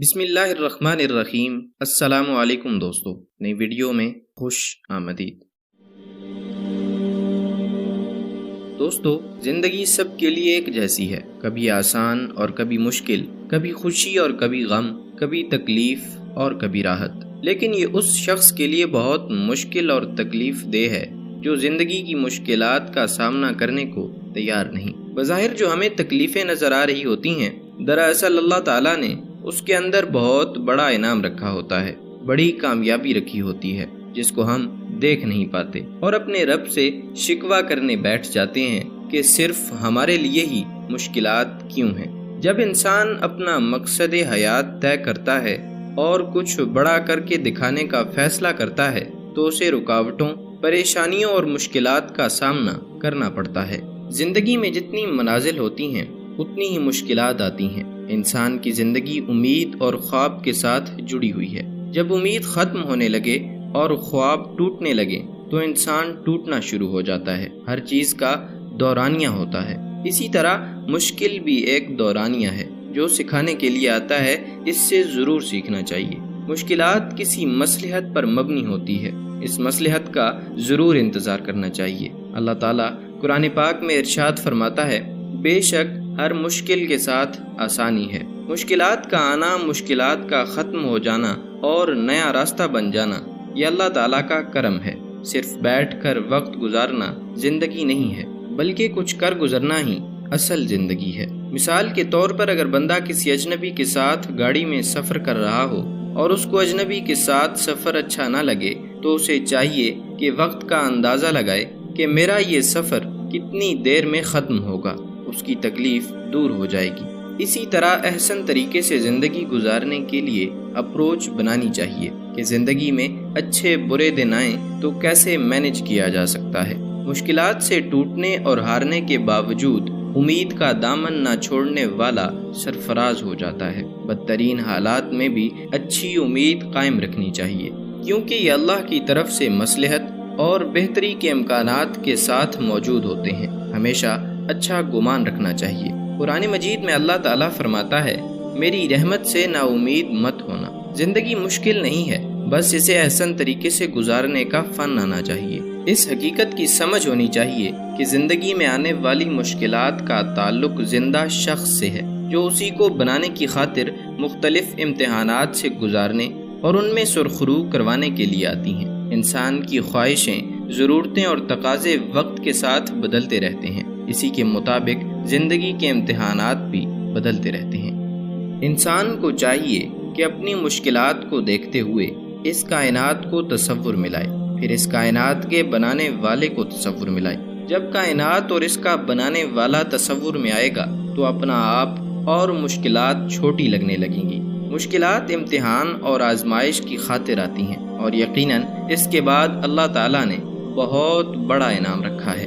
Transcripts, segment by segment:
بسم اللہ الرحمن الرحیم۔ السلام علیکم دوستو، نئی ویڈیو میں خوش آمدید۔ دوستو، زندگی سب کے لیے ایک جیسی ہے، کبھی آسان اور کبھی مشکل، کبھی خوشی اور کبھی غم، کبھی تکلیف اور کبھی راحت۔ لیکن یہ اس شخص کے لیے بہت مشکل اور تکلیف دہ ہے جو زندگی کی مشکلات کا سامنا کرنے کو تیار نہیں۔ بظاہر جو ہمیں تکلیفیں نظر آ رہی ہوتی ہیں، دراصل اللہ تعالیٰ نے اس کے اندر بہت بڑا انعام رکھا ہوتا ہے، بڑی کامیابی رکھی ہوتی ہے جس کو ہم دیکھ نہیں پاتے، اور اپنے رب سے شکوہ کرنے بیٹھ جاتے ہیں کہ صرف ہمارے لیے ہی مشکلات کیوں ہیں۔ جب انسان اپنا مقصد حیات طے کرتا ہے اور کچھ بڑا کر کے دکھانے کا فیصلہ کرتا ہے تو اسے رکاوٹوں، پریشانیوں اور مشکلات کا سامنا کرنا پڑتا ہے۔ زندگی میں جتنی منازل ہوتی ہیں اتنی ہی مشکلات آتی ہیں۔ انسان کی زندگی امید اور خواب کے ساتھ جڑی ہوئی ہے۔ جب امید ختم ہونے لگے اور خواب ٹوٹنے لگے تو انسان ٹوٹنا شروع ہو جاتا ہے۔ ہر چیز کا دورانیہ ہوتا ہے، اسی طرح مشکل بھی ایک دورانیہ ہے۔ جو سکھانے کے لیے آتا ہے اس سے ضرور سیکھنا چاہیے۔ مشکلات کسی مصلحت پر مبنی ہوتی ہے، اس مصلحت کا ضرور انتظار کرنا چاہیے۔ اللہ تعالیٰ قرآن پاک میں ارشاد فرماتا ہے، بے شک ہر مشکل کے ساتھ آسانی ہے۔ مشکلات کا آنا، مشکلات کا ختم ہو جانا اور نیا راستہ بن جانا یہ اللہ تعالیٰ کا کرم ہے۔ صرف بیٹھ کر وقت گزارنا زندگی نہیں ہے، بلکہ کچھ کر گزرنا ہی اصل زندگی ہے۔ مثال کے طور پر اگر بندہ کسی اجنبی کے ساتھ گاڑی میں سفر کر رہا ہو اور اس کو اجنبی کے ساتھ سفر اچھا نہ لگے تو اسے چاہیے کہ وقت کا اندازہ لگائے کہ میرا یہ سفر کتنی دیر میں ختم ہوگا، اس کی تکلیف دور ہو جائے گی۔ اسی طرح احسن طریقے سے زندگی گزارنے کے لیے اپروچ بنانی چاہیے کہ زندگی میں اچھے برے دن آئیں تو کیسے مینج کیا جا سکتا ہے۔ مشکلات سے ٹوٹنے اور ہارنے کے باوجود امید کا دامن نہ چھوڑنے والا سرفراز ہو جاتا ہے۔ بدترین حالات میں بھی اچھی امید قائم رکھنی چاہیے، کیونکہ یہ اللہ کی طرف سے مصلحت اور بہتری کے امکانات کے ساتھ موجود ہوتے ہیں۔ ہمیشہ اچھا گمان رکھنا چاہیے۔ قرآن مجید میں اللہ تعالیٰ فرماتا ہے، میری رحمت سے نا امید مت ہونا۔ زندگی مشکل نہیں ہے، بس اسے احسن طریقے سے گزارنے کا فن آنا چاہیے۔ اس حقیقت کی سمجھ ہونی چاہیے کہ زندگی میں آنے والی مشکلات کا تعلق زندہ شخص سے ہے، جو اسی کو بنانے کی خاطر مختلف امتحانات سے گزارنے اور ان میں سرخرو کروانے کے لیے آتی ہیں۔ انسان کی خواہشیں، ضرورتیں اور تقاضے وقت کے ساتھ بدلتے رہتے ہیں، اسی کے مطابق زندگی کے امتحانات بھی بدلتے رہتے ہیں۔ انسان کو چاہیے کہ اپنی مشکلات کو دیکھتے ہوئے اس کائنات کو تصور ملائے، پھر اس کائنات کے بنانے والے کو تصور ملائے۔ جب کائنات اور اس کا بنانے والا تصور میں آئے گا تو اپنا آپ اور مشکلات چھوٹی لگنے لگیں گی۔ مشکلات امتحان اور آزمائش کی خاطر آتی ہیں، اور یقیناً اس کے بعد اللہ تعالیٰ نے بہت بڑا انعام رکھا ہے۔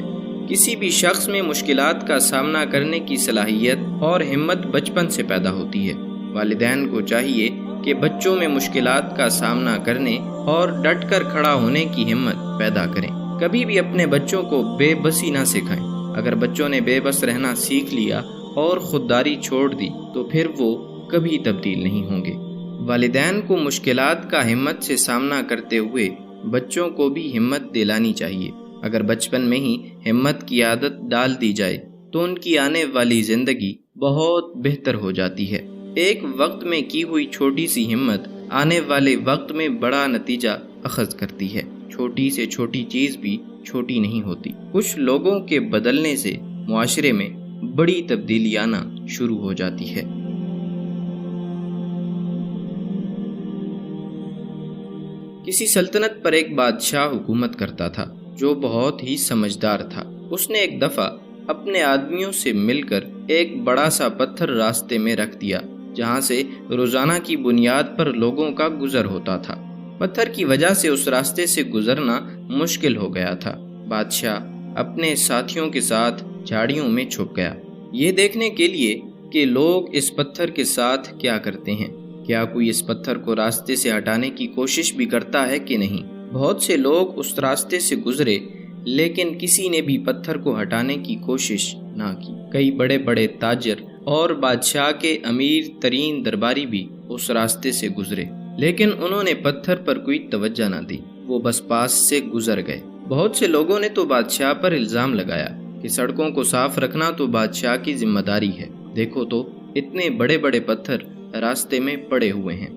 کسی بھی شخص میں مشکلات کا سامنا کرنے کی صلاحیت اور ہمت بچپن سے پیدا ہوتی ہے۔ والدین کو چاہیے کہ بچوں میں مشکلات کا سامنا کرنے اور ڈٹ کر کھڑا ہونے کی ہمت پیدا کریں۔ کبھی بھی اپنے بچوں کو بے بسی نہ سکھائیں۔ اگر بچوں نے بے بس رہنا سیکھ لیا اور خودداری چھوڑ دی تو پھر وہ کبھی تبدیل نہیں ہوں گے۔ والدین کو مشکلات کا ہمت سے سامنا کرتے ہوئے بچوں کو بھی ہمت دلانی چاہیے۔ اگر بچپن میں ہی ہمت کی عادت ڈال دی جائے تو ان کی آنے والی زندگی بہت بہتر ہو جاتی ہے۔ ایک وقت میں کی ہوئی چھوٹی سی ہمت آنے والے وقت میں بڑا نتیجہ اخذ کرتی ہے۔ چھوٹی سے چھوٹی چیز بھی چھوٹی نہیں ہوتی۔ کچھ لوگوں کے بدلنے سے معاشرے میں بڑی تبدیلی آنا شروع ہو جاتی ہے۔ کسی سلطنت پر ایک بادشاہ حکومت کرتا تھا جو بہت ہی سمجھدار تھا۔ اس نے ایک دفعہ اپنے آدمیوں سے مل کر ایک بڑا سا پتھر راستے میں رکھ دیا جہاں سے روزانہ کی بنیاد پر لوگوں کا گزر ہوتا تھا۔ پتھر کی وجہ سے اس راستے سے گزرنا مشکل ہو گیا تھا۔ بادشاہ اپنے ساتھیوں کے ساتھ جھاڑیوں میں چھپ گیا، یہ دیکھنے کے لیے کہ لوگ اس پتھر کے ساتھ کیا کرتے ہیں، کیا کوئی اس پتھر کو راستے سے ہٹانے کی کوشش بھی کرتا ہے کہ نہیں۔ بہت سے لوگ اس راستے سے گزرے لیکن کسی نے بھی پتھر کو ہٹانے کی کوشش نہ کی۔ کئی بڑے بڑے تاجر اور بادشاہ کے امیر ترین درباری بھی اس راستے سے گزرے، لیکن انہوں نے پتھر پر کوئی توجہ نہ دی، وہ بس پاس سے گزر گئے۔ بہت سے لوگوں نے تو بادشاہ پر الزام لگایا کہ سڑکوں کو صاف رکھنا تو بادشاہ کی ذمہ داری ہے، دیکھو تو اتنے بڑے بڑے پتھر راستے میں پڑے ہوئے ہیں۔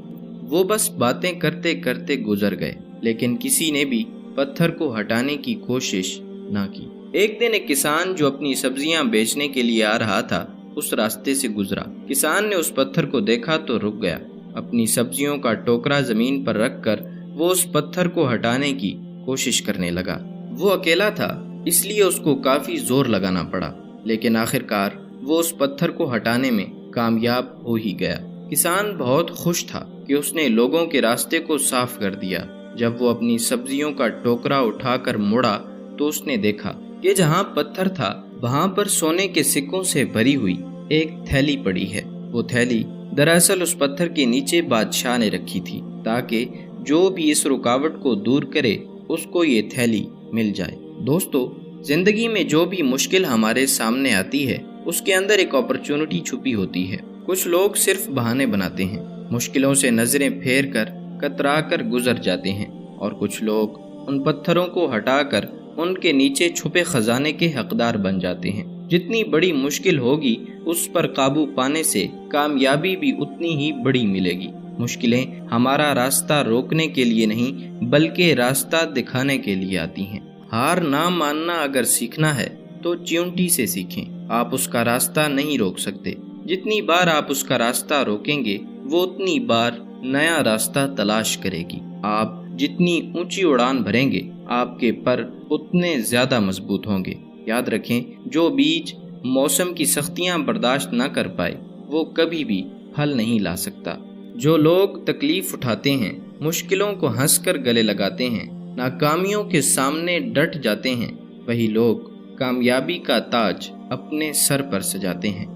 وہ بس باتیں کرتے کرتے گزر گئے، لیکن کسی نے بھی پتھر کو ہٹانے کی کوشش نہ کی۔ ایک دن ایک کسان جو اپنی سبزیاں بیچنے کے لیے آ رہا تھا اس راستے سے گزرا۔ کسان نے اس پتھر کو دیکھا تو رک گیا۔ اپنی سبزیوں کا ٹوکرا زمین پر رکھ کر وہ اس پتھر کو ہٹانے کی کوشش کرنے لگا۔ وہ اکیلا تھا، اس لیے اس کو کافی زور لگانا پڑا، لیکن آخرکار وہ اس پتھر کو ہٹانے میں کامیاب ہو ہی گیا۔ کسان بہت خوش تھا کہ اس نے لوگوں کے راستے کو صاف کر دیا۔ جب وہ اپنی سبزیوں کا ٹوکرا اٹھا کر مڑا تو اس نے دیکھا کہ جہاں پتھر تھا وہاں پر سونے کے سکوں سے بھری ہوئی ایک تھیلی پڑی ہے۔ وہ تھیلی دراصل اس پتھر کے نیچے بادشاہ نے رکھی تھی تاکہ جو بھی اس رکاوٹ کو دور کرے اس کو یہ تھیلی مل جائے۔ دوستو، زندگی میں جو بھی مشکل ہمارے سامنے آتی ہے اس کے اندر ایک اپرچونٹی چھپی ہوتی ہے۔ کچھ لوگ صرف بہانے بناتے ہیں، مشکلوں سے نظریں پھیر کر کترا کر گزر جاتے ہیں، اور کچھ لوگ ان پتھروں کو ہٹا کر ان کے نیچے چھپے خزانے کے حقدار بن جاتے ہیں۔ جتنی بڑی مشکل ہوگی اس پر قابو پانے سے کامیابی بھی اتنی ہی بڑی ملے گی۔ مشکلیں ہمارا راستہ روکنے کے لیے نہیں بلکہ راستہ دکھانے کے لیے آتی ہیں۔ ہار نہ ماننا اگر سیکھنا ہے تو چیونٹی سے سیکھیں۔ آپ اس کا راستہ نہیں روک سکتے، جتنی بار آپ اس کا راستہ روکیں گے وہ اتنی بار نیا راستہ تلاش کرے گی۔ آپ جتنی اونچی اڑان بھریں گے آپ کے پر اتنے زیادہ مضبوط ہوں گے۔ یاد رکھیں، جو بیج موسم کی سختیاں برداشت نہ کر پائے وہ کبھی بھی پھل نہیں لا سکتا۔ جو لوگ تکلیف اٹھاتے ہیں، مشکلوں کو ہنس کر گلے لگاتے ہیں، ناکامیوں کے سامنے ڈٹ جاتے ہیں، وہی لوگ کامیابی کا تاج اپنے سر پر سجاتے ہیں۔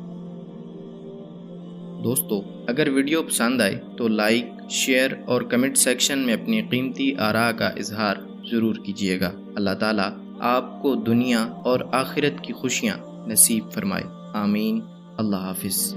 دوستو، اگر ویڈیو پسند آئے تو لائک، شیئر اور کمنٹ سیکشن میں اپنی قیمتی آراء کا اظہار ضرور کیجیے گا۔ اللہ تعالیٰ آپ کو دنیا اور آخرت کی خوشیاں نصیب فرمائے۔ آمین۔ اللہ حافظ۔